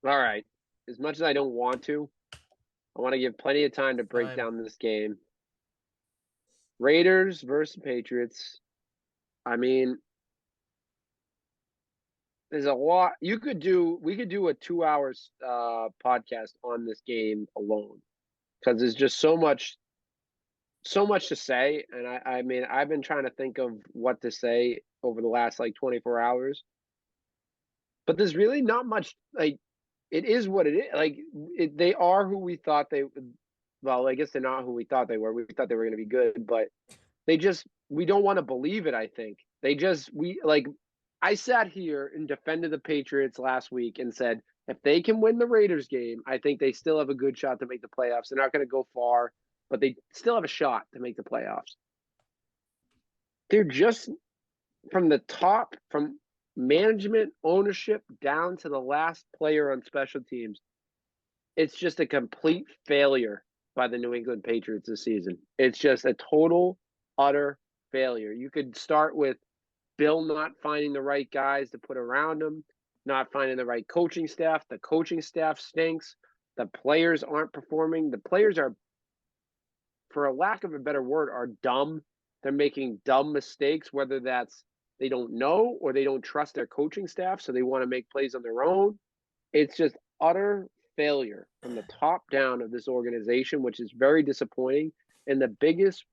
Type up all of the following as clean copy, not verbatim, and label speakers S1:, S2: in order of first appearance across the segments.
S1: All right. As much as I don't want to, I want to give plenty of time to break
S2: Time.
S1: down this game. Raiders versus Patriots. I mean, there's a lot we could do a 2 hours podcast on this game alone because there's just so much to say. And I mean, I've been trying to think of what to say over the last like 24 hours, but there's really not much. Like, it is what it is. Like, they are who we thought they would. Well, I guess they're not who we thought they were. We thought they were going to be good, but we don't want to believe it. I think we like, I sat here and defended the Patriots last week and said, if they can win the Raiders game, I think they still have a good shot to make the playoffs. They're not going to go far, but they still have a shot to make the playoffs. They're just from the top, from management, ownership down to the last player on special teams. It's just a complete failure by the New England Patriots this season. It's just a total, utter failure. You could start with Bill not finding the right guys to put around him, not finding the right coaching staff. The coaching staff stinks. The players aren't performing. The players are, for a lack of a better word, are dumb. They're making dumb mistakes, whether that's they don't know or they don't trust their coaching staff, so they want to make plays on their own. It's just utter failure from the top down of this organization, which is very disappointing. And the biggest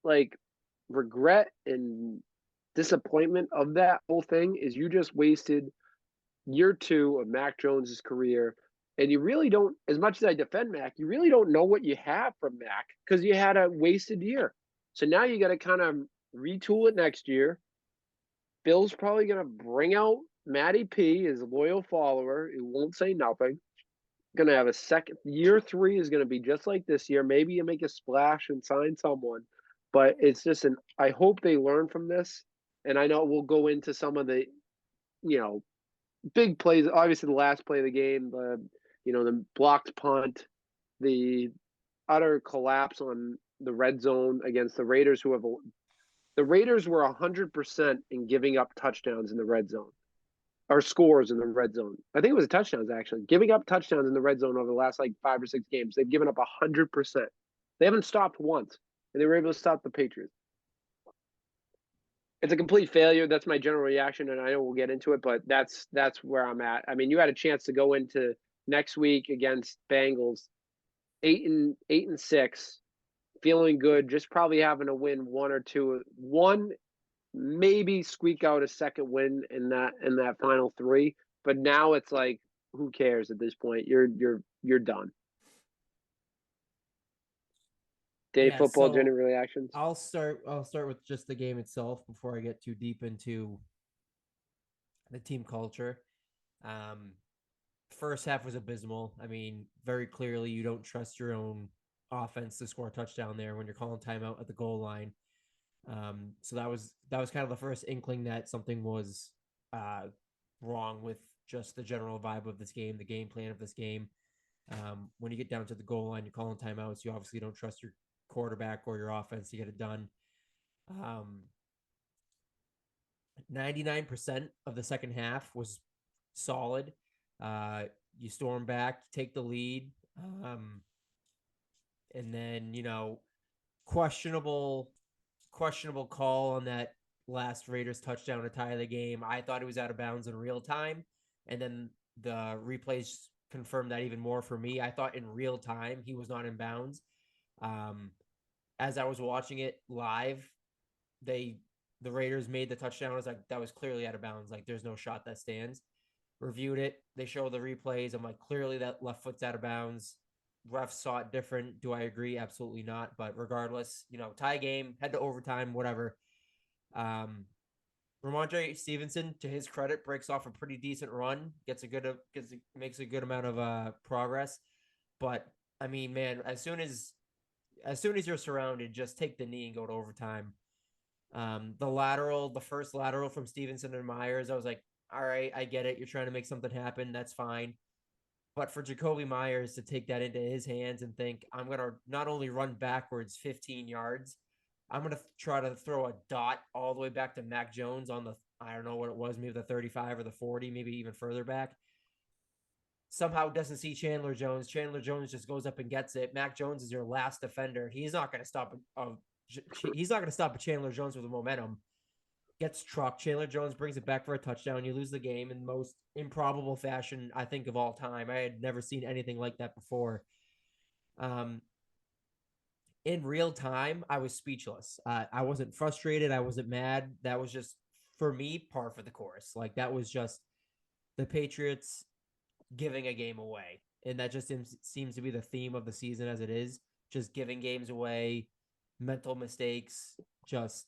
S1: like regret and disappointment of that whole thing is you just wasted year two of Mac Jones's career. And you really don't, as much as I defend Mac, you really don't know what you have from Mac because you had a wasted year. So now you got to kind of retool it next year. Bill's probably going to bring out Matty P, his loyal follower, who won't say nothing. Going to have a second year three is going to be just like this year. Maybe you make a splash and sign someone, but it's just an. I hope they learn from this, and I know we'll go into some of the you know big plays. Obviously, the last play of the game, the blocked punt, the utter collapse on the red zone against the Raiders, the Raiders were 100% in giving up touchdowns in the red zone or scores in the red zone. I think it was touchdowns actually. Giving up touchdowns in the red zone over the last like 5 or 6 games, they've given up 100%. They haven't stopped once, and they were able to stop the Patriots. It's a complete failure. That's my general reaction, and I know we'll get into it, but that's where I'm at. I mean, you had a chance to go into next week against Bengals, 8-6, feeling good, just probably having to win one or two, one maybe squeak out a second win in that final three. But now it's like, who cares at this point? You're done. Day
S2: Yeah,
S1: football,
S2: so
S1: general reactions.
S2: I'll start with just the game itself before I get too deep into the team culture. Um, First half was abysmal. I mean, very clearly you don't trust your own offense to score a touchdown there when you're calling timeout at the goal line. So that was kind of the first inkling that something was uh, wrong with just the general vibe of this game, the game plan of this game. When you get down to the goal line, you're calling timeouts. You obviously don't trust your quarterback or your offense to get it done. Um, 99% of the second half was solid. You storm back, take the lead, and then questionable questionable call on that last Raiders touchdown to tie the game. I thought it was out of bounds in real time, and then the replays confirmed that even more for me. I thought in real time he was not in bounds. Um, as I was watching it live, they the Raiders made the touchdown. I was like, that was clearly out of bounds. Like, there's no shot that stands. Reviewed it. They show the replays. I'm like, clearly that left foot's out of bounds. Refs saw it different. Do I agree? Absolutely not. But regardless, tie game, head to overtime, whatever. Um, Ramondre Stevenson, to his credit, breaks off a pretty decent run, makes a good amount of progress. But I mean, man, as soon as you're surrounded, just take the knee and go to overtime. The first lateral from Stevenson and Myers, I was like, all right, I get it. You're trying to make something happen. That's fine. But for Jacoby Myers to take that into his hands and think, I'm going to not only run backwards 15 yards, I'm going to try to throw a dot all the way back to Mac Jones I don't know what it was, maybe the 35 or the 40, maybe even further back. Somehow doesn't see Chandler Jones. Chandler Jones just goes up and gets it. Mac Jones is your last defender. He's not going to stop. He's not going to stop a Chandler Jones with the momentum. Gets trucked. Chandler Jones brings it back for a touchdown. You lose the game in the most improbable fashion, I think, of all time. I had never seen anything like that before. In real time, I was speechless. I wasn't frustrated. I wasn't mad. That was just, for me, par for the course. Like, that was just the Patriots giving a game away. And that just seems to be the theme of the season as it is. Just giving games away, mental mistakes, just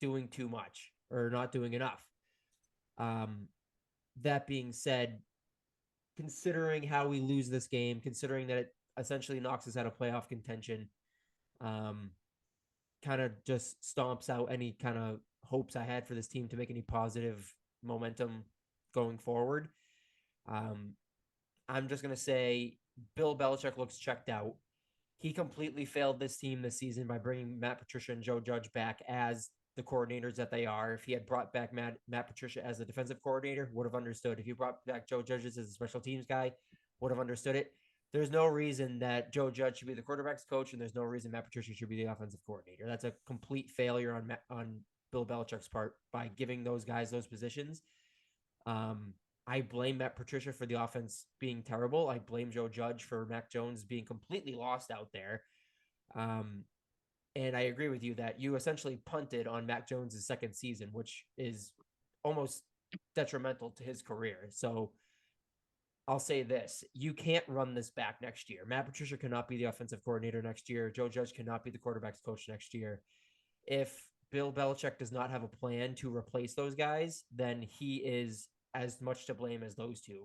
S2: doing too much or not doing enough. That being said, considering how we lose this game, considering that it essentially knocks us out of playoff contention, kind of just stomps out any kind of hopes I had for this team to make any positive momentum going forward. I'm just going to say Bill Belichick looks checked out. He completely failed this team this season by bringing Matt Patricia and Joe Judge back as the coordinators that they are. If he had brought back Matt Patricia as the defensive coordinator, would have understood. If you brought back Joe Judge as a special teams guy, would have understood it. There's no reason that Joe Judge should be the quarterback's coach, and there's no reason Matt Patricia should be the offensive coordinator. That's a complete failure on Bill Belichick's part by giving those guys those positions. I blame Matt Patricia for the offense being terrible. I blame Joe Judge for Mac Jones being completely lost out there. And I agree with you that you essentially punted on Mac Jones' second season, which is almost detrimental to his career. So I'll say this. You can't run this back next year. Matt Patricia cannot be the offensive coordinator next year. Joe Judge cannot be the quarterback's coach next year. If Bill Belichick does not have a plan to replace those guys, then he is as much to blame as those two.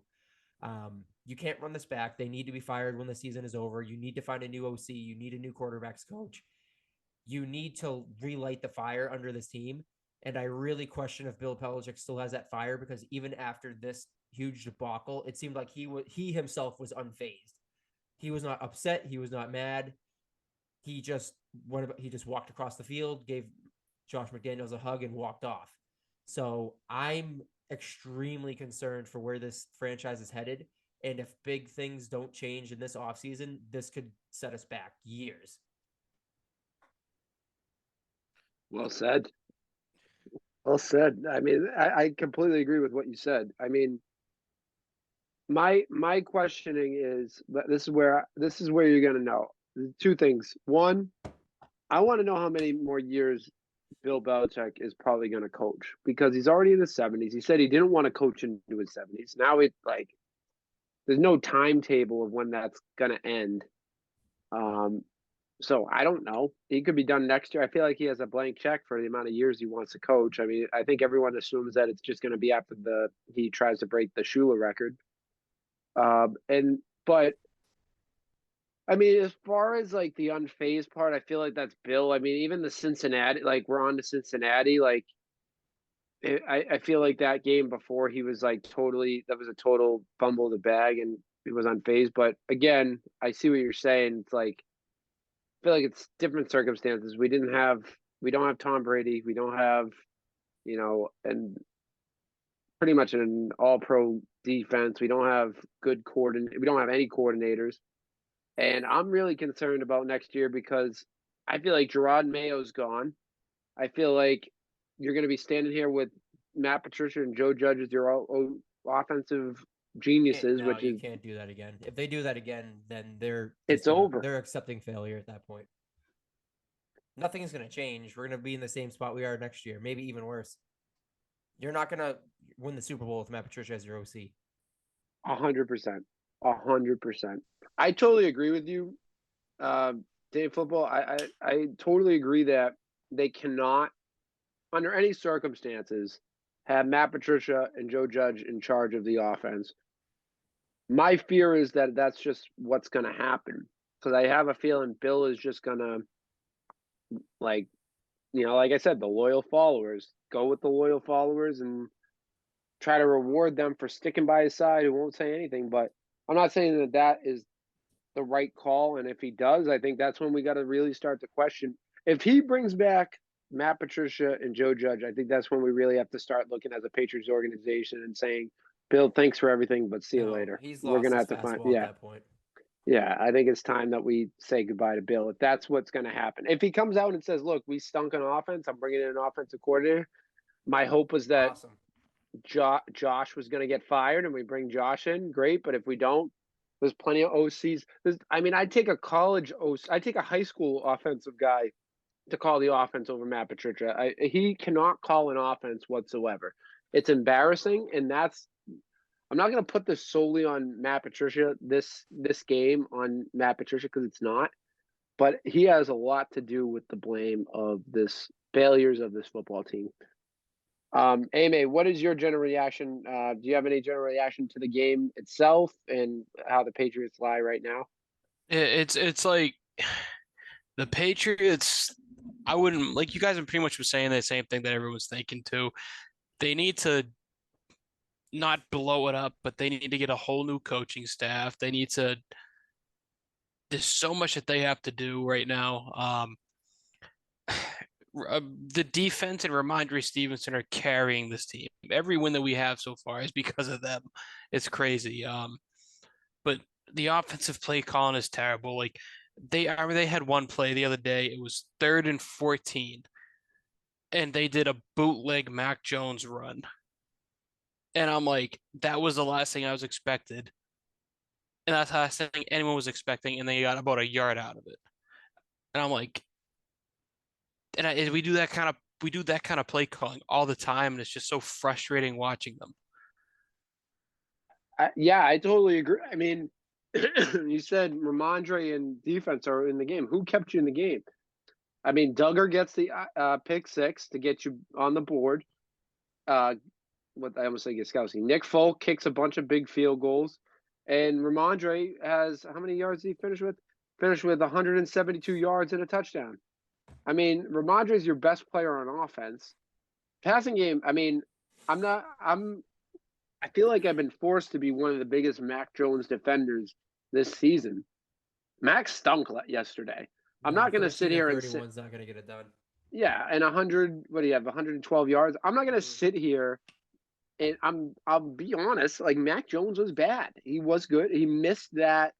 S2: You can't run this back. They need to be fired when the season is over. You need to find a new OC. You need a new quarterback's coach. You need to relight the fire under this team. And I really question if Bill Belichick still has that fire, because even after this huge debacle, it seemed like he himself was unfazed. He was not upset. He was not mad. He just walked across the field, gave Josh McDaniels a hug, and walked off. So I'm extremely concerned for where this franchise is headed. And if big things don't change in this offseason, this could set us back years.
S1: Well said. Well said. I mean, I completely agree with what you said. I mean, my questioning is, but this is where you're gonna know. Two things. One, I want to know how many more years Bill Belichick is probably going to coach, because he's already in the 70s. He said he didn't want to coach into his 70s. Now there's no timetable of when that's going to end. So I don't know. He could be done next year. I feel like he has a blank check for the amount of years he wants to coach. I mean, I think everyone assumes that it's just going to be after he tries to break the Shula record. But I mean, as far as like the unfazed part, I feel like that's Bill. I mean, even the Cincinnati, like we're on to Cincinnati, like I feel like that game before he was like that was a total fumble of the bag and he was unfazed. But again, I see what you're saying. It's like, I feel like it's different circumstances. We don't have Tom Brady. We don't have, and pretty much an all pro defense. We don't have we don't have any coordinators. And I'm really concerned about next year because I feel like Gerard Mayo's gone. I feel like you're going to be standing here with Matt Patricia and Joe Judge as your offensive geniuses,
S2: No, you can't do that again. If they do that again, then
S1: it's over.
S2: They're accepting failure at that point. Nothing is going to change. We're going to be in the same spot we are next year, maybe even worse. You're not going to win the Super Bowl with Matt Patricia as your OC.
S1: 100%. 100%. I totally agree with you, Dave Football. I totally agree that they cannot, under any circumstances, have Matt Patricia and Joe Judge in charge of the offense. My fear is that that's just what's going to happen, because I have a feeling Bill is just going to, like I said, the loyal followers, go with the loyal followers and try to reward them for sticking by his side, who won't say anything. But I'm not saying that is the right call. And if he does, I think that's when we got to really start to question. If he brings back Matt Patricia and Joe Judge, I think that's when we really have to start looking as a Patriots organization and saying, Bill, thanks for everything, but see you
S2: No,
S1: later.
S2: he's
S1: We're
S2: lost
S1: gonna
S2: his
S1: have to find,
S2: fastball at
S1: yeah,
S2: that point.
S1: yeah. I think it's time that we say goodbye to Bill. If that's what's gonna happen, if he comes out and says, "Look, we stunk on offense. I'm bringing in an offensive coordinator." My hope was that
S2: Awesome.
S1: Josh was gonna get fired, and we bring Josh in. Great, but if we don't, there's plenty of OCs. I mean, I'd take a college OC. I'd take a high school offensive guy to call the offense over Matt Patricia. He cannot call an offense whatsoever. It's embarrassing, and that's. I'm not going to put this solely on Matt Patricia. This game on Matt Patricia because it's not, but he has a lot to do with the blame of this failures of this football team. Amay, what is your general reaction? Do you have any general reaction to the game itself and how the Patriots lie right now?
S3: It's like the Patriots. I wouldn't like you guys have pretty much been saying the same thing that everyone's thinking too. They need to not blow it up, but they need to get a whole new coaching staff. They need to. There's so much that they have to do right now. The defense and Ramondre Stevenson are carrying this team. Every win that we have so far is because of them. It's crazy. But the offensive play calling is terrible. Like they had one play the other day. It was 3rd and 14, and they did a bootleg Mac Jones run. And I'm like, that was the last thing I was expected. And that's the last thing anyone was expecting, and they got about a yard out of it. And I'm like, we do that kind of play calling all the time, and it's just so frustrating watching them.
S1: Yeah, I totally agree. I mean, you said Ramondre and defense are in the game. Who kept you in the game? I mean, Duggar gets the pick six to get you on the board. What I almost say Gostkowski. Nick Folk kicks a bunch of big field goals, and Ramondre has how many yards did he finish with? Finished with 172 yards and a touchdown. I mean, Ramondre is your best player on offense. Passing game. I mean, I'm not. I feel like I've been forced to be one of the biggest Mac Jones defenders this season. Mac stunk yesterday. I'm
S2: No,
S1: not going to
S2: 13
S1: sit
S2: to
S1: here and
S2: 31 is not going to get it done.
S1: yeah, and 100. What do you have? 112 yards. I'm not going to sit here and I'll be honest. Like Mac Jones was bad. He was good. He missed that.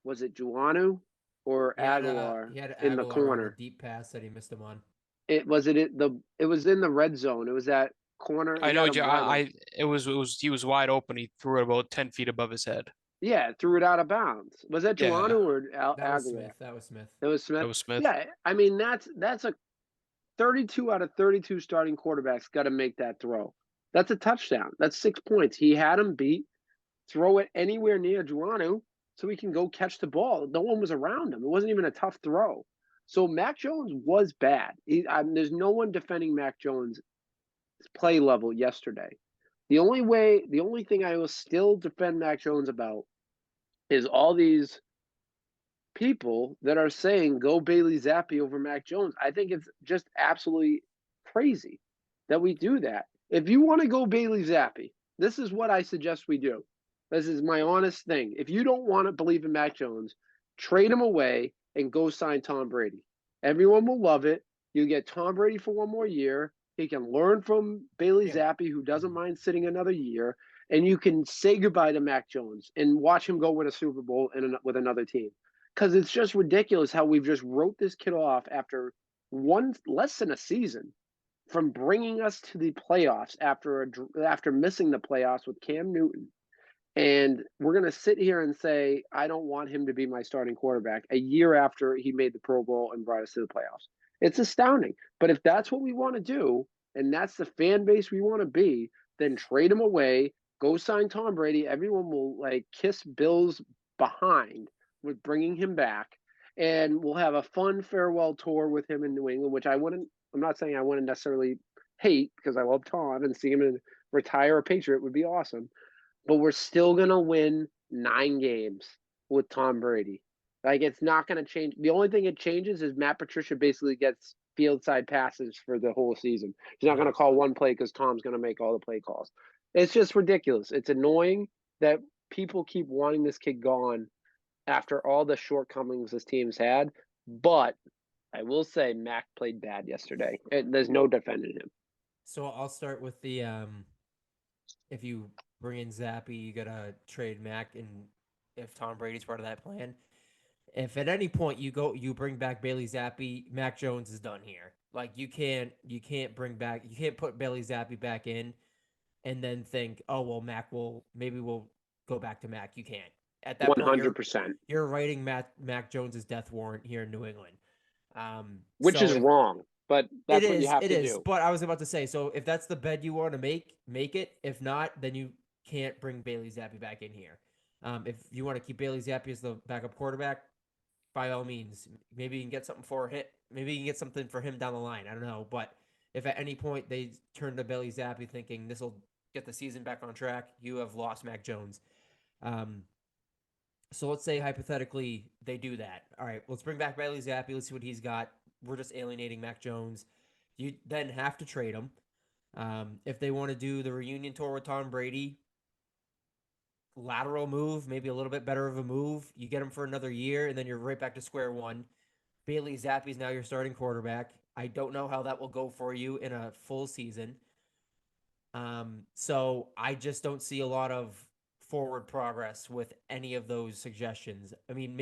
S1: Was it Juanu or Aguilar
S2: he had
S1: in the
S2: Aguilar on a
S1: corner?
S2: deep pass that he missed him on.
S1: It was it was in the red zone. It was that corner.
S3: I
S1: He
S3: know,
S1: had him wide open.
S3: he was wide open. He threw it about 10 feet above his head.
S1: Yeah, threw it out of bounds. Was that
S3: Yeah,
S1: Juanu or
S2: That was
S1: Aguilar?
S2: Smith. That was Smith.
S1: It was
S3: that
S1: Smith.
S3: was Smith.
S1: Yeah, I mean that's a 32 out of 32 starting quarterbacks got to make that throw. That's a touchdown. That's 6 points. He had him beat. Throw it anywhere near Juanu so he can go catch the ball. No one was around him. It wasn't even a tough throw. So Mac Jones was bad. There's no one defending Mac Jones' play level yesterday. The only thing I will still defend Mac Jones about is all these people that are saying go Bailey Zappi over Mac Jones. I think it's just absolutely crazy that we do that. If you want to go Bailey Zappi, this is what I suggest we do. This is my honest thing. If you don't want to believe in Mac Jones, trade him away and go sign Tom Brady. Everyone will love it. You get Tom Brady for one more year. He can learn from Bailey Zappi, who doesn't mind sitting another year, and you can say goodbye to Mac Jones and watch him go win a Super Bowl with another team. Because it's just ridiculous how we've just wrote this kid off after less than a season from bringing us to the playoffs after missing the playoffs with Cam Newton. And we're going to sit here and say, I don't want him to be my starting quarterback a year after he made the Pro Bowl and brought us to the playoffs. It's astounding. But if that's what we want to do, and that's the fan base we want to be, then trade him away, go sign Tom Brady. Everyone will like kiss Bill's behind with bringing him back. And we'll have a fun farewell tour with him in New England, which I'm not saying I wouldn't necessarily hate because I love Tom and see him retire a Patriot would be awesome. But we're still going to win 9 games with Tom Brady. Like, it's not going to change. The only thing it changes is Matt Patricia basically gets field side passes for the whole season. He's not going to call one play because Tom's going to make all the play calls. It's just ridiculous. It's annoying that people keep wanting this kid gone after all the shortcomings this team's had. But I will say Mac played bad yesterday. There's no defending him.
S2: So I'll start with the if you bring in Zappy, you gotta trade Mac, and if Tom Brady's part of that plan, if at any point you bring back Bailey Zappi, Mac Jones is done here. Like you can't put Bailey Zappi back in and then think, oh well, maybe we'll go back to Mac. You can't. At that point,
S1: 100%.
S2: you're writing Mac Jones's death warrant here in New England.
S1: Which is wrong, but that's what you have to do.
S2: But I was about to say, so if that's the bed you want to make it. If not, then you can't bring Bailey Zappi back in here. If you want to keep Bailey Zappi as the backup quarterback, by all means, maybe you can get something for him. Maybe you can get something for him down the line. I don't know, but if at any point they turn to Bailey Zappi thinking this will get the season back on track, you have lost Mac Jones. So let's say hypothetically they do that. All right, let's bring back Bailey Zappi. Let's see what he's got. We're just alienating Mac Jones. You then have to trade him. If they want to do the reunion tour with Tom Brady, lateral move, maybe a little bit better of a move. You get him for another year, and then you're right back to square one. Bailey Zappi's now your starting quarterback. I don't know how that will go for you in a full season. So I just don't see a lot of forward progress with any of those suggestions. I mean,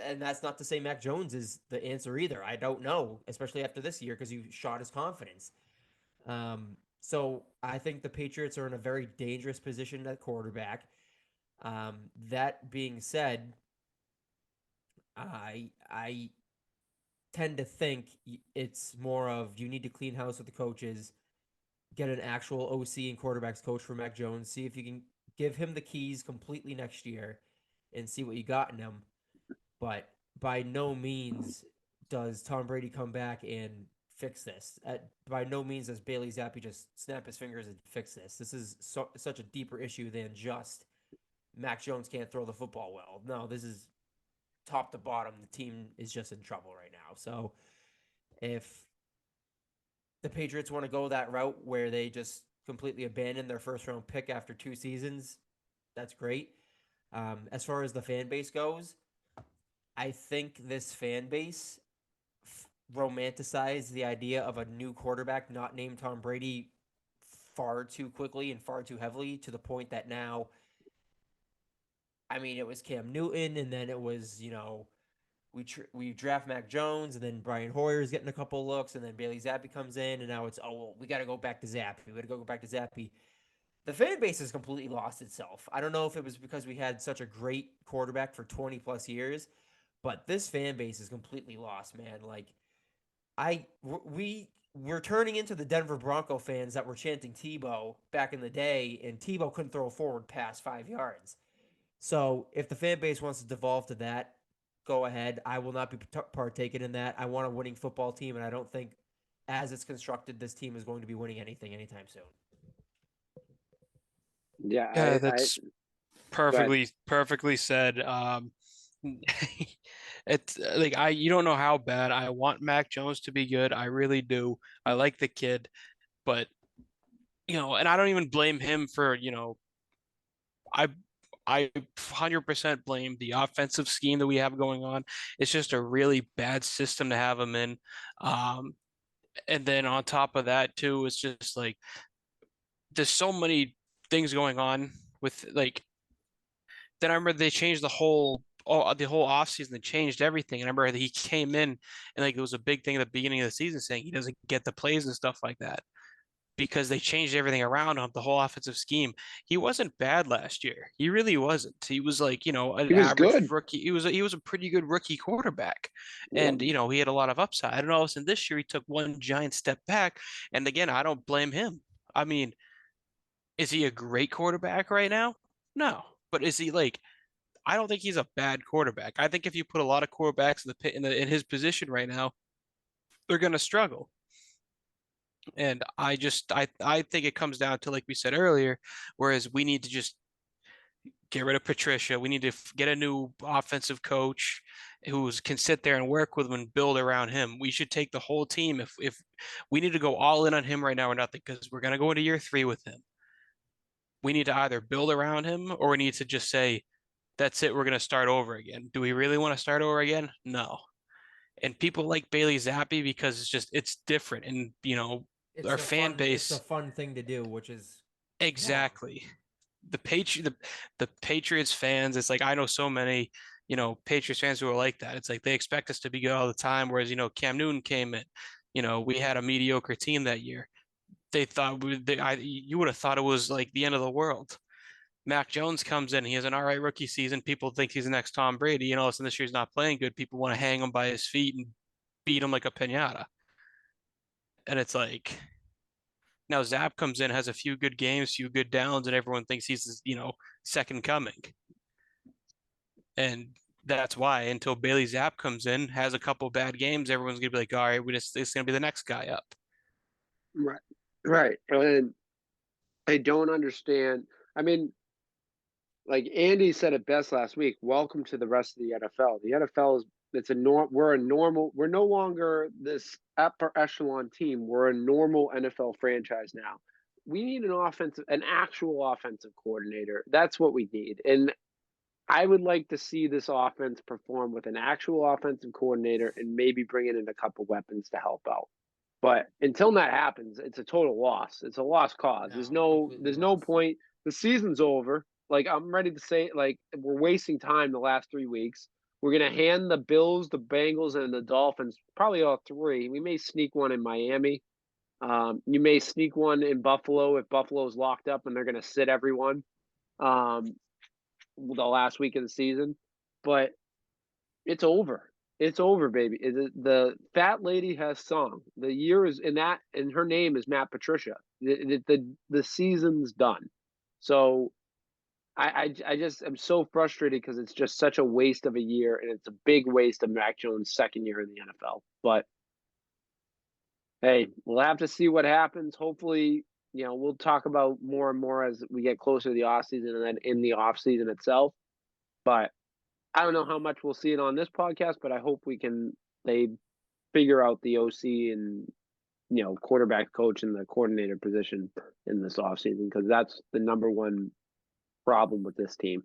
S2: and that's not to say Mac Jones is the answer either. I don't know, especially after this year because you shot his confidence. So I think the Patriots are in a very dangerous position at quarterback. That being said, I tend to think it's more of you need to clean house with the coaches, get an actual OC and quarterbacks coach for Mac Jones, see if you can give him the keys completely next year and see what you got in him. But by no means does Tom Brady come back and fix this. By no means does Bailey Zappi just snap his fingers and fix this. This is such a deeper issue than just Mac Jones can't throw the football well. No, this is top to bottom. The team is just in trouble right now. So if the Patriots want to go that route where they just completely abandon their first round pick after 2 seasons, that's great. As far as the fan base goes, I think this fan base romanticized the idea of a new quarterback not named Tom Brady far too quickly and far too heavily to the point that now, I mean, it was Cam Newton, and then it was, we draft Mac Jones, and then Brian Hoyer's getting a couple looks, and then Bailey Zappi comes in, and now it's, we got to go back to Zappi. We got to go back to Zappi. The fan base has completely lost itself. I don't know if it was because we had such a great quarterback for 20 plus years, but this fan base is completely lost, man. Like, we're turning into the Denver Bronco fans that were chanting Tebow back in the day, and Tebow couldn't throw a forward pass 5 yards. So if the fan base wants to devolve to that, go ahead. I will not be partaking in that. I want a winning football team, and I don't think, as it's constructed, this team is going to be winning anything anytime soon.
S1: Yeah,
S3: that's perfectly said. It's like you don't know how bad I want Mac Jones to be good. I really do. I like the kid, but and I don't even blame him for, I 100% blame the offensive scheme that we have going on. It's just a really bad system to have him in. And then on top of that too, it's just like there's so many things going on with like. Then I remember they changed the whole offseason. They changed everything. And I remember that he came in and like it was a big thing at the beginning of the season saying he doesn't get the plays and stuff like that, because they changed everything around him, the whole offensive scheme. He wasn't bad last year. He really wasn't. He was like, an average
S1: good.
S3: rookie. He was a pretty good rookie quarterback.
S1: Yeah.
S3: And, he had a lot of upside. And all of a sudden this year he took one giant step back. And again, I don't blame him. I mean, is he a great quarterback right now? No. But is he like, I don't think he's a bad quarterback. I think if you put a lot of quarterbacks in his position right now, they're going to struggle. And I think it comes down to, like we said earlier, whereas we need to just get rid of Patricia. We need to get a new offensive coach who can sit there and work with him and build around him. We should take the whole team. If we need to go all in on him right now or nothing, because we're going to go into year 3 with him. We need to either build around him or we need to just say, that's it, we're going to start over again. Do we really want to start over again? No. And people like Bailey Zappi because it's different. And, our fan
S2: It's the
S3: base,
S2: fun thing to do, which is wrong.
S3: exactly. The Patriots fans, it's like I know so many, Patriots fans who are like that. It's like they expect us to be good all the time. Whereas, Cam Newton came in, we had a mediocre team that year. They thought you would have thought it was like the end of the world. Mac Jones comes in, he has an all right rookie season. People think he's the next Tom Brady. So this year's not playing good. People want to hang him by his feet and beat him like a pinata. And it's like now Zap comes in, has a few good games, few good downs, and everyone thinks he's, second coming. And that's why until Bailey Zapp comes in, has a couple bad games, everyone's gonna be like, all right, it's gonna be the next guy up.
S1: Right. Right. And I don't understand. I mean, like Andy said it best last week, welcome to the rest of the NFL. The NFL is we're no longer this upper echelon team. We're a normal NFL franchise now. We need an actual offensive coordinator. That's what we need. And I would like to see this offense perform with an actual offensive coordinator and maybe bring in a couple weapons to help out. But until that happens, it's a total loss. It's a lost cause.
S2: No, completely
S1: There's no
S2: lost.
S1: point. The season's over. Like I'm ready to say, like we're wasting time the last 3 weeks. We're gonna hand the Bills, the Bengals, and the Dolphins probably all three. We may sneak one in Miami. You may sneak one in Buffalo if Buffalo's locked up and they're gonna sit everyone. Um, the last week of the season, but it's over. It's over, baby. The fat lady has sung. The year is in that, and her name is Matt Patricia. The season's done. So I just am so frustrated because it's just such a waste of a year, and it's a big waste of Mac Jones' second year in the NFL. But hey, we'll have to see what happens. Hopefully, we'll talk about more and more as we get closer to the off season and then in the off season itself. But I don't know how much we'll see it on this podcast, but I hope they figure out the OC and quarterback coach and the coordinator position in this offseason because that's the number one problem with this team.